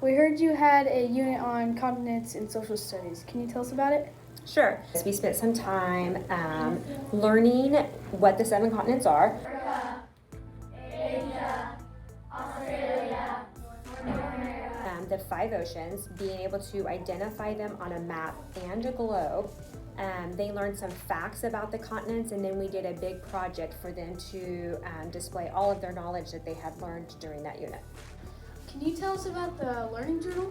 We heard you had a unit on continents and social studies. Can you tell us about it? Sure. So we spent some time learning what the 7 continents are. The 5 oceans, being able to identify them on a map and a globe. They learned some facts about the continents, and then we did a big project for them to display all of their knowledge that they had learned during that unit. Can you tell us about the learning journal?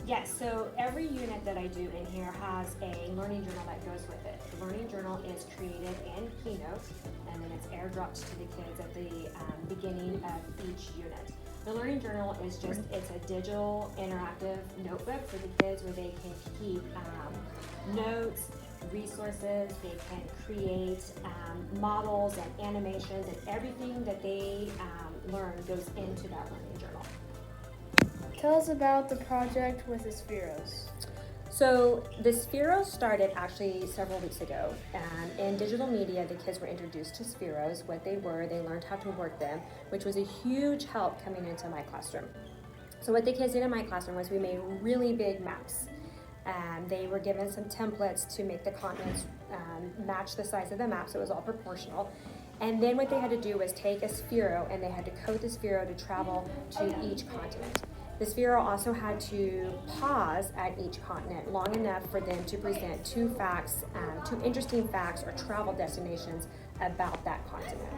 Yes, so every unit that I do in here has a learning journal that goes with it. The learning journal is created in Keynote, and then it's airdropped to the kids at the beginning of each unit. The learning journal is it's a digital interactive notebook for the kids where they can keep notes, resources, they can create models and animations, and everything that they learn goes into that learning journal. Tell us about the project with the Spheros. So the Spheros started actually several weeks ago. In digital media, the kids were introduced to Spheros, what they were, they learned how to work them, which was a huge help coming into my classroom. So what the kids did in my classroom was we made really big maps. They were given some templates to make the continents match the size of the map, so it was all proportional. And then what they had to do was take a Sphero, and they had to code the Sphero to travel to each continent. The Sphero also had to pause at each continent long enough for them to present 2 facts, 2 interesting facts or travel destinations about that continent.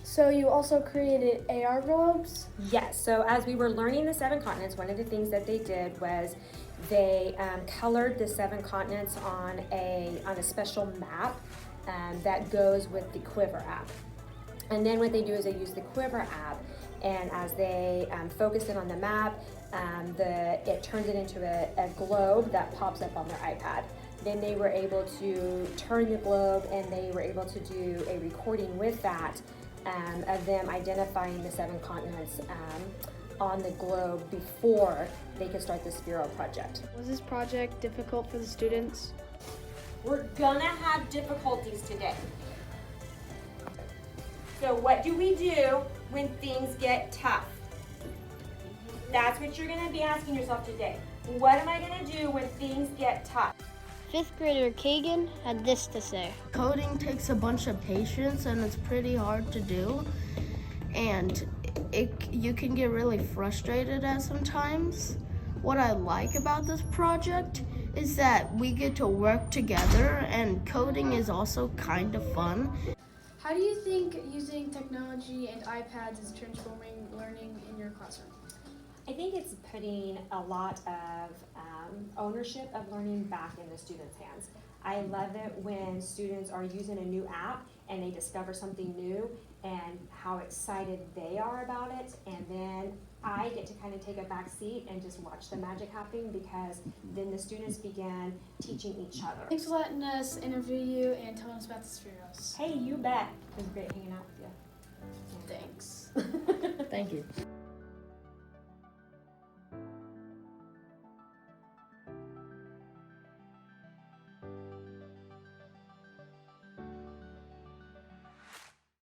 So you also created AR globes? Yes, so as we were learning the 7 continents, one of the things that they did was they colored the 7 continents on a special map that goes with the Quiver app. And then what they do is they use the Quiver app, and as they focus in on the map, it turns it into a globe that pops up on their iPad. Then they were able to turn the globe, and they were able to do a recording with that of them identifying the 7 continents on the globe before they could start the Sphero project. Was this project difficult for the students? We're gonna have difficulties today. So what do we do when things get tough? That's what you're gonna be asking yourself today. What am I gonna do when things get tough? 5th grader Kagan had this to say. Coding takes a bunch of patience, and it's pretty hard to do, and you can get really frustrated at sometimes. What I like about this project is that we get to work together, and coding is also kind of fun. How do you think using technology and iPads is transforming learning in your classroom? I think it's putting a lot of ownership of learning back in the students' hands. I love it when students are using a new app and they discover something new and how excited they are about it, and then I get to kind of take a back seat and just watch the magic happening, because then the students begin teaching each other. Thanks for letting us interview you and telling us about the Spheros. Hey, you bet. It was great hanging out with you. Thanks. Thank you.